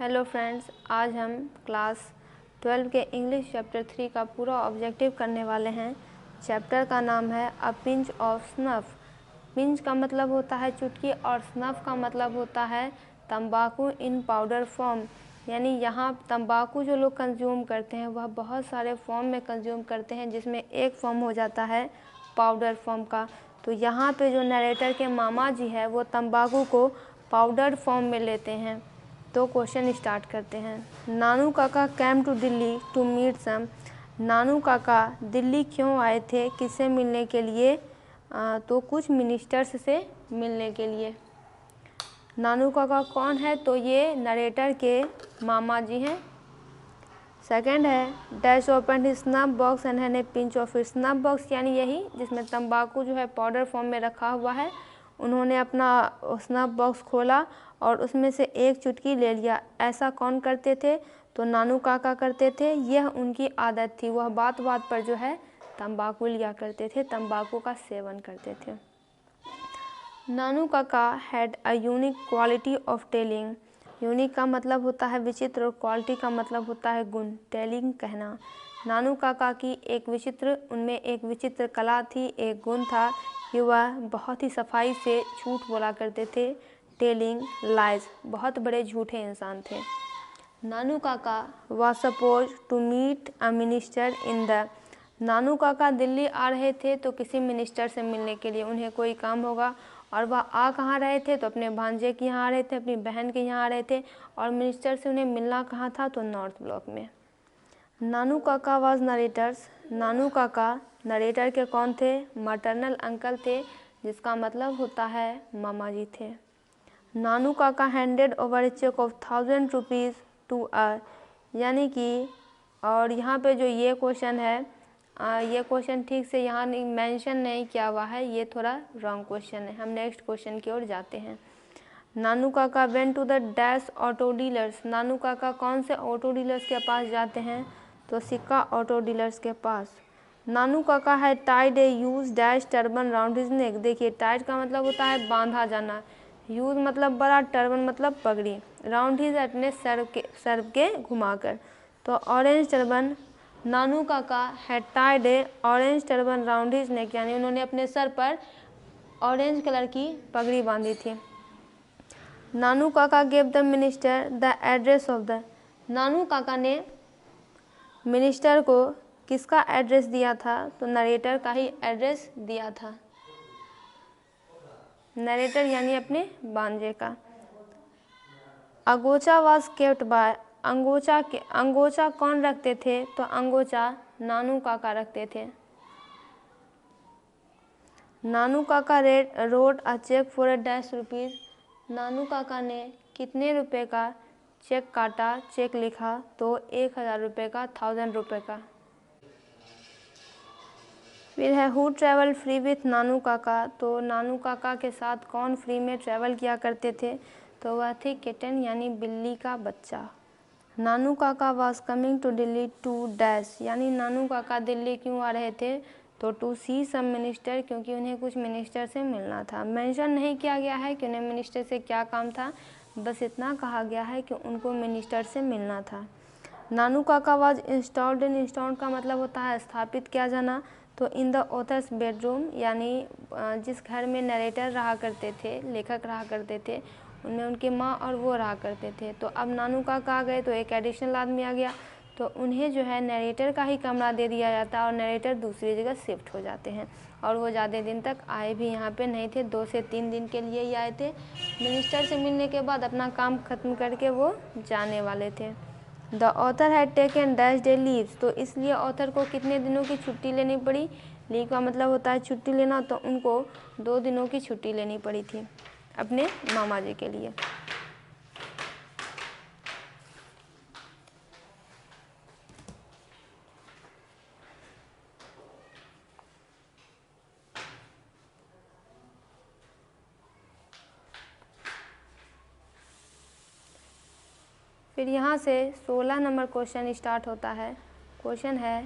Hello friends, आज हम class 12 के इंग्लिश चैप्टर 3 का पूरा ऑब्जेक्टिव करने वाले हैं। चैप्टर का नाम है a pinch of snuff. Pinch का मतलब होता है चुटकी और स्नफ का मतलब होता है तंबाकू इन पाउडर फॉर्म। यानी यहाँ तंबाकू जो लोग कंज्यूम करते हैं वह बहुत सारे फॉर्म में कंज्यूम करते हैं, जिसमें एक फॉर्म हो जाता है पाउडर फॉर्म का। तो यहाँ पे जो नरेटर के मामा जी है वो तंबाकू को पाउडर फॉर्म में लेते हैं। तो क्वेश्चन स्टार्ट करते हैं। Nanu Kaka came to Delhi to meet some. Nanu Kaka Delhi क्यों आए थे, किससे मिलने के लिए? तो कुछ मिनिस्टर्स से मिलने के लिए। नानू काका कौन है? तो ये नरेटर के मामा जी हैं। सेकंड है dash open his snuff box and had a pinch of it. Snuff box यानी यही जिसमें तंबाकू जो है पाउडर फॉर्म में रखा हुआ है। उन्होंने अपना स्नफ बॉक्स खोला और उसमें से एक चुटकी ले लिया। ऐसा कौन करते थे? तो नानू काका करते थे। यह उनकी आदत थी, वह बात बात पर जो है तंबाकू लिया करते थे, तंबाकू का सेवन करते थे। Nanu Kaka had a unique quality of telling. Unique का मतलब होता है विचित्र और क्वालिटी का मतलब होता है गुण। टेलिंग कहना। नानू काका की उनमें एक विचित्र कला थी, एक गुण था कि वह बहुत ही सफाई से झूठ बोला करते थे। टेलिंग लाइज, बहुत बड़े झूठे इंसान थे। Nanu Kaka was suppose to meet a minister in the. Nanu Kaka Delhi आ रहे थे तो किसी मिनिस्टर से मिलने के लिए, उन्हें कोई काम होगा। और वह आ कहाँ रहे थे? तो अपने भांजे के यहाँ आ रहे थे, अपनी बहन के यहाँ आ रहे थे। और मिनिस्टर से उन्हें मिलना कहाँ था? तो नॉर्थ ब्लॉक में। नानू काका वाज नरेटर्स। नानू काका नरेटर के कौन थे? मैटरनल अंकल थे, जिसका मतलब होता है मामा जी थे। Nanu Kaka handed over a cheque of 1000 rupees to a. यानी कि, और यहाँ पे जो ये क्वेश्चन है, ये क्वेश्चन ठीक से यहाँ मेंशन नहीं किया हुआ है, ये थोड़ा रॉन्ग क्वेश्चन है। हम नेक्स्ट क्वेश्चन की ओर जाते हैं। Nanu Kaka went to the dash auto dealers. Nanu Kaka कौन से ऑटो डीलर्स के पास जाते हैं? तो सिक्का ऑटो डीलर्स के पास। नानू काका है tied a use dash turban round his neck. देखिए, टाइड का मतलब होता है बांधा जाना, यूज मतलब बड़ा, टर्बन मतलब पगड़ी, राउंड हिज अपने सर के घुमाकर। तो ऑरेंज टर्बन, नानू काका है tied a orange turban round his neck, यानी उन्होंने अपने सर पर ऑरेंज कलर की पगड़ी बांधी थी। Nanu Kaka gave the minister the address of the. Nanu Kaka ने मिनिस्टर को किसका एड्रेस दिया था? तो नरेटर का ही एड्रेस दिया था। नरेटर यानी अपने बांजे का। अंगोचा वाज केप्ट बाय। अंगोचा कौन रखते थे? तो अंगोचा नानू काका रखते थे। Nanu Kaka wrote a cheque for a dash rupees. Nanu Kaka ने कितने रुपए का चेक काटा, चेक लिखा? तो 1000 रुपये का, 1000 रुपये का। फिर है हु ट्रैवल फ्री विथ नानू काका। तो नानू काका के साथ कौन फ्री में ट्रैवल किया करते थे? तो वह थी किटन, यानी बिल्ली का बच्चा। Nanu Kaka was coming to Delhi to dash. यानी नानू काका दिल्ली क्यों आ रहे थे? तो टू सी सम मिनिस्टर, क्योंकि उन्हें कुछ मिनिस्टर से मिलना था। मेंशन नहीं किया गया है कि उन्हें मिनिस्टर से क्या काम था, बस इतना कहा गया है कि उनको मिनिस्टर से मिलना था। नानू Kaka was installed in. Installed का मतलब होता है स्थापित किया जाना। तो इन द ऑथर्स बेडरूम, यानी जिस घर में नरेटर रहा करते थे, लेखक रहा करते थे, उनमें उनकी माँ और वो रहा करते थे। तो अब नानू काका आ गए तो एक एडिशनल आदमी आ गया, तो उन्हें जो है नरेटर का ही कमरा दे दिया जाता है और नरेटर दूसरी जगह शिफ्ट हो जाते हैं। और वो ज़्यादा दिन तक आए भी यहाँ पे नहीं थे, 2 से 3 दिन के लिए ही आए थे। मिनिस्टर से मिलने के बाद अपना काम ख़त्म करके वो जाने वाले थे। The author had taken dash day leaves. तो इसलिए ऑथर को कितने दिनों की छुट्टी लेनी पड़ी? लीव का मतलब होता है छुट्टी लेना, तो उनको 2 दिनों की छुट्टी लेनी पड़ी थी अपने मामा जी के लिए। फिर यहाँ से 16 नंबर क्वेश्चन स्टार्ट होता है। क्वेश्चन है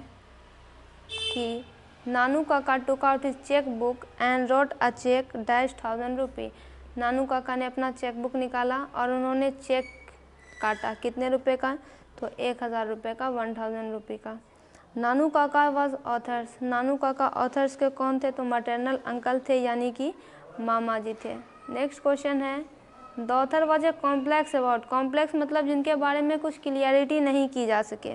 कि Nanu Kaka took out his cheque book and wrote a cheque dash 1000 रुपये। नानू काका ने अपना चेक बुक निकाला और उन्होंने चेक काटा, कितने रुपए का? तो 1000 रुपये का, 1000 रुपये का। नानू काका वाज ऑथर्स, नानू काका ऑथर्स के कौन थे? तो मैटरनल अंकल थे, यानी कि मामा जी थे। नेक्स्ट क्वेश्चन है, the author was a complex about, complex मतलब जिनके बारे में कुछ क्लियरिटी नहीं की जा सके,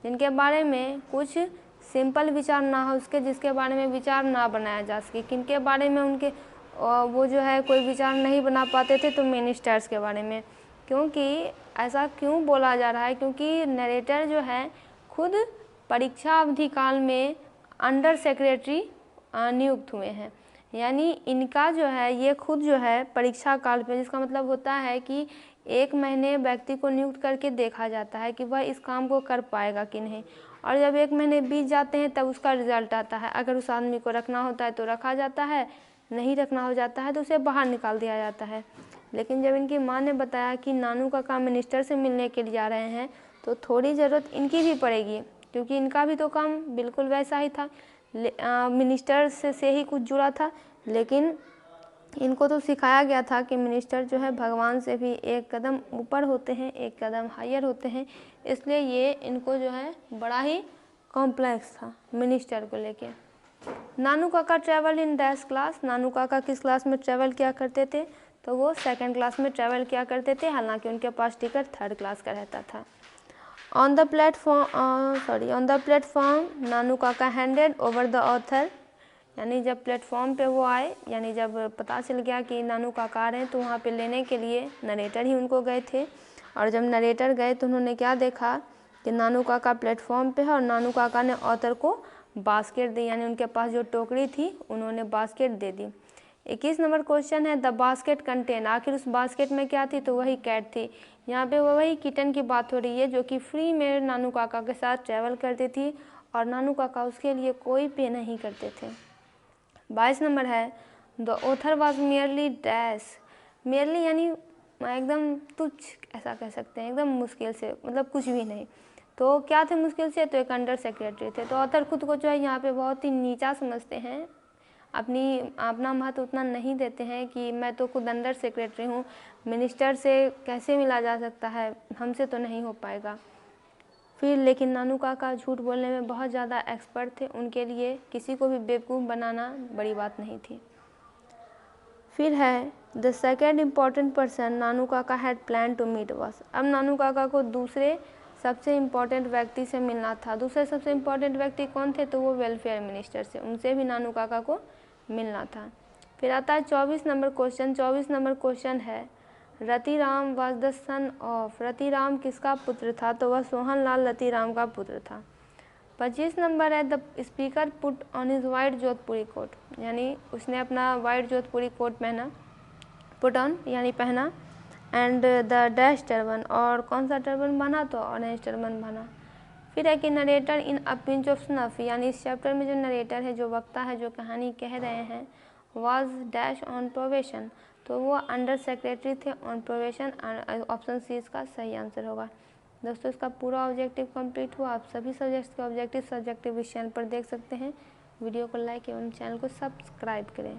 जिनके बारे में कुछ सिंपल विचार ना हो उसके, जिसके बारे में विचार ना बनाया जा सके, किनके बारे में उनके वो जो है कोई विचार नहीं बना पाते थे? तो मिनिस्टर्स के बारे में। क्योंकि ऐसा क्यों बोला जा रहा है? क्योंकि नरेटर जो है खुद परीक्षा अवधि काल में अंडर सेक्रेटरी नियुक्त हुए हैं, यानी इनका जो है ये खुद जो है परीक्षा काल पे, जिसका मतलब होता है कि 1 महीने व्यक्ति को नियुक्त करके देखा जाता है कि वह इस काम को कर पाएगा कि नहीं, और जब 1 महीने बीत जाते हैं तब उसका रिजल्ट आता है। अगर उस आदमी को रखना होता है तो रखा जाता है, नहीं रखना हो जाता है तो उसे बाहर निकाल दिया जाता है। लेकिन जब इनकी माँ ने बताया कि नानू काका मिनिस्टर से मिलने के लिए जा रहे हैं, तो थोड़ी ज़रूरत इनकी भी पड़ेगी, क्योंकि इनका भी तो काम बिल्कुल वैसा ही था, मिनिस्टर से ही कुछ जुड़ा था। लेकिन इनको तो सिखाया गया था कि मिनिस्टर जो है भगवान से भी एक कदम ऊपर होते हैं, एक कदम हायर होते हैं, इसलिए ये इनको जो है बड़ा ही कॉम्प्लेक्स था मिनिस्टर को लेके। नानू काका ट्रैवल इन डैश क्लास, नानू काका किस क्लास में ट्रैवल किया करते थे? तो वो 2nd क्लास में ट्रैवल किया करते थे, हालांकि उनके पास टिकट 3rd क्लास का रहता था। On the platform Nanu Kaka handed over the author, यानी जब प्लेटफॉर्म पे वो आए, यानी जब पता चल गया कि नानू काका आ रहे हैं, तो वहाँ पे लेने के लिए नरेटर ही उनको गए थे। और जब नरेटर गए तो उन्होंने क्या देखा कि नानू काका प्लेटफॉर्म पे है और नानू काका ने ऑथर को बास्केट दी, यानी उनके पास जो टोकरी थी उन्होंने बास्केट दे दी। 21 नंबर क्वेश्चन है, द बास्केट कंटेन, आखिर उस बास्केट में क्या थी? तो वही कैट थी। यहाँ पे वही किटन की बात हो रही है जो कि फ्री में नानू काका के साथ ट्रैवल करती थी और नानू काका उसके लिए कोई पे नहीं करते थे। 22 नंबर है, the author was merely dash, merely यानी एकदम तुच्छ, ऐसा कह सकते हैं, एकदम मुश्किल से, मतलब कुछ भी नहीं। तो क्या थे मुश्किल से? तो एक अंडर सेक्रेटरी थे। तो ऑथर खुद को जो है यहाँ पे बहुत ही नीचा समझते हैं, अपना महत्व उतना नहीं देते हैं कि मैं तो खुद अंडर सेक्रेटरी हूँ, मिनिस्टर से कैसे मिला जा सकता है, हमसे तो नहीं हो पाएगा। फिर लेकिन नानू काका झूठ बोलने में बहुत ज़्यादा एक्सपर्ट थे, उनके लिए किसी को भी बेवकूफ़ बनाना बड़ी बात नहीं थी। फिर है the second important person Nanu Kaka had plan to meet was, अब नानू काका को दूसरे सबसे इम्पॉर्टेंट व्यक्ति से मिलना था। दूसरे सबसे इम्पॉर्टेंट व्यक्ति कौन थे? तो वो वेलफेयर मिनिस्टर से, उनसे भी नानू काका को मिलना था। फिर आता है 24 नंबर क्वेश्चन। 24 नंबर क्वेश्चन है, Ratiram was the son of, Ratiram किसका पुत्र था? तो वह सोहनलाल रतिराम का पुत्र था। 25 नंबर है, the speaker put on his white Jodhpuri coat, यानी उसने अपना वाइट जोधपुरी कोट पहना, पुट ऑन यानी पहना, एंड द डैश टर्बन, और कौन सा टर्बन बना? तो ऑरेंज टर्बन बना। फिर है कि narrator in a pinch of snuff, यानी इस चैप्टर में जो नरेटर है, जो वक्ता है, जो कहानी कह रहे हैं, वाज डैश ऑन प्रोबेशन, तो वो अंडर सेक्रेटरी थे ऑन प्रोबेशन, ऑप्शन सी इसका सही आंसर होगा। दोस्तों इसका पूरा ऑब्जेक्टिव कंप्लीट हुआ। आप सभी सब्जेक्ट्स के ऑब्जेक्टिव इस चैनल पर देख सकते हैं। वीडियो को लाइक एवं चैनल को सब्सक्राइब करें।